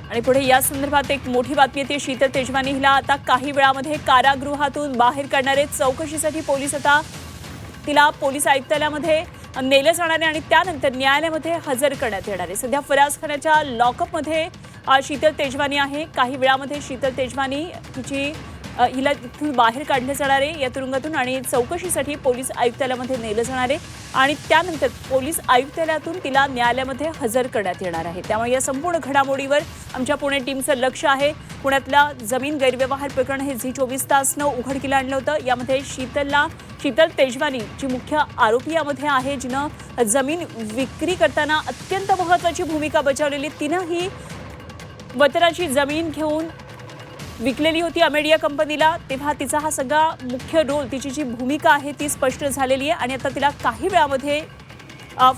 आणि पुढे या संदर्भात एक मोठी बातमी येते। शीतल तेजवानी हिला आता काही वेळामध्ये कारागृहातून बाहेर काढणारे। चौकशीसाठी पोलीस आता तिला पोलीस आयुक्तालयामध्ये नेले जाणार आहे आणि त्यानंतर न्यायालयामध्ये हजर करण्यात येणार आहे। सध्या फरासखान्याच्या लॉकअपमध्ये शीतल तेजवानी आहे। काही वेळामध्ये शीतल तेजवानी हिला तिथून बाहेर काढले जाणार आहे या तुरुंगातून आणि चौकशीसाठी पोलीस आयुक्तालयामध्ये नेलं जाणार आहे आणि त्यानंतर पोलीस आयुक्तालयातून तिला न्यायालयामध्ये हजर करण्यात येणार आहे। त्यामुळे या संपूर्ण घडामोडीवर आमच्या पुणे टीमचं लक्ष आहे। पुण्यातला जमीन गैरव्यवहार प्रकरण हे झी24 तासनं उघडकीला आणलं होतं। यामध्ये शीतल तेजवानी जी मुख्य आरोपी यामध्ये आहे, जिनं जमीन विक्री करताना अत्यंत महत्त्वाची भूमिका बजावलेली। तिनं ही वतनाची जमीन घेऊन विकलेली होती अमेडिया कंपनीला। तेव्हा तिचा हा सगळा मुख्य रोल, तिची जी भूमिका आहे ती स्पष्ट झालेली आहे आणि आता तिला काही वेळामध्ये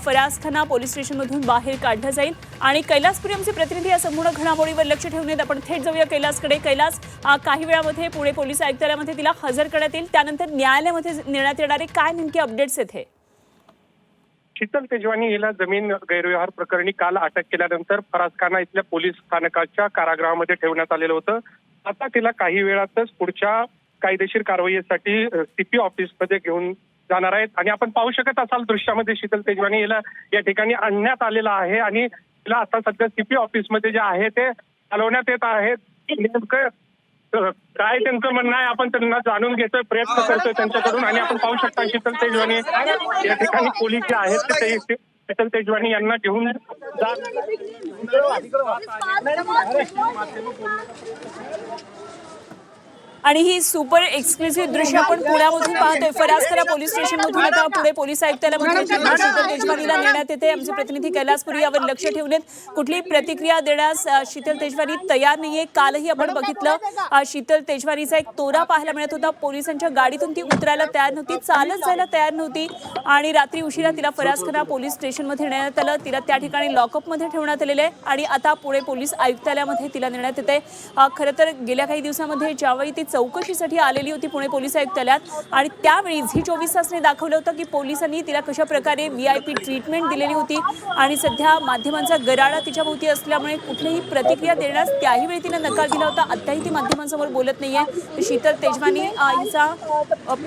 फरासखाना पोलीस स्टेशनमधून बाहेर काढलं जाईल आणि कैलासपुरी आमचे प्रतिनिधी या संपूर्ण घडामोडीवर लक्ष ठेवून आहेत। आपण थेट जाऊया कैलासकडे। कैलास, काही वेळामध्ये पुणे पोलीस आयुक्तालयामध्ये तिला हजर करण्यात येईल, त्यानंतर न्यायालयामध्ये नेण्यात येणारे काय नेमके अपडेट्स आहेत? शीतल तेजवानी हिला जमीन गैरव्यवहार प्रकरणी काल अटक केल्यानंतर फरासखाना इथल्या पोलीस स्थानकाच्या कारागृहामध्ये ठेवण्यात आलेलं होतं। आता तिला काही वेळातच पुढच्या कायदेशीर कारवाईसाठी सीपी ऑफिसमध्ये घेऊन जाणार आहेत आणि आपण पाहू शकत असाल दृश्यामध्ये शीतल तेजवानी हिला या ठिकाणी आणण्यात आलेलं आहे आणि तिला आता सध्या सीपी ऑफिसमध्ये जे आहे ते हलवण्यात येत आहे। नेमकं काय त्यांचं म्हणणं आहे आपण त्यांना जाणून घेतोय, प्रयत्न करतोय त्यांच्याकडून आणि आपण पाहू शकता शीतल तेजवानी या ठिकाणी पोलीस जे आहेत ते शीतल तेजवानी यांना घेऊन आणि ही सुपर एक्सक्लुसिव्ह दृश्य आपण पुण्यामधून पाहतोय। फरासखाना पोलीस स्टेशनमधून आता पुणे पोलीस आयुक्तालयामध्ये शीतल तेजवानीला नेण्यात येते। आमचे प्रतिनिधी कैलासपुरी यावर लक्ष ठेवून आहेत। कुठली प्रतिक्रिया देण्यास शीतल तेजवानी तयार नाहीये। कालही आपण बघितलं शीतल तेजवानीचा एक तोरा पाहायला मिळत होता। पोलिसांच्या गाडीतून ती उतरायला तयार नव्हती, चालत जायला तयार नव्हती आणि रात्री उशिरा तिला फरासखाना पोलीस स्टेशनमध्ये नेण्यात आलं। तिला त्या ठिकाणी लॉकअपमध्ये ठेवण्यात आलेलं आहे आणि आता पुणे पोलीस आयुक्तालयामध्ये तिला नेण्यात येते। खरं तर गेल्या काही दिवसांमध्ये ज्यावेळी ती चौकशीसाठी आलेली होती पुणे पोलीस आयुक्तालयात आणि त्यावेळी झी24 तासने दाखवलं होतं की पोलिसांनी तिला कशा प्रकारे VIP ट्रीटमेंट दिलेली होती आणि सध्या माध्यमांचा गराडा तिच्याभोवती असल्यामुळे कुठलीही प्रतिक्रिया देण्यास त्याही वेळी तिने नकार दिला होता। आताही ती माध्यमांसमोर बोलत नाहीये। शीतल तेजवानी हिचा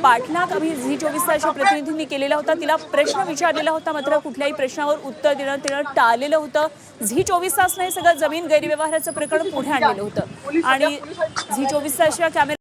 पाठलाग आम्ही झी24 तासच्या प्रतिनिधींनी केलेला होता। तिला प्रश्न विचारलेला होता, मात्र कुठल्याही प्रश्नावर उत्तर देणं तिनं टाळलेलं होतं। झी24 तासने हे सगळं जमीन गैरव्यवहाराचं प्रकरण पुढे आणलेलं होतं आणि झी24 तासच्या कॅमेरा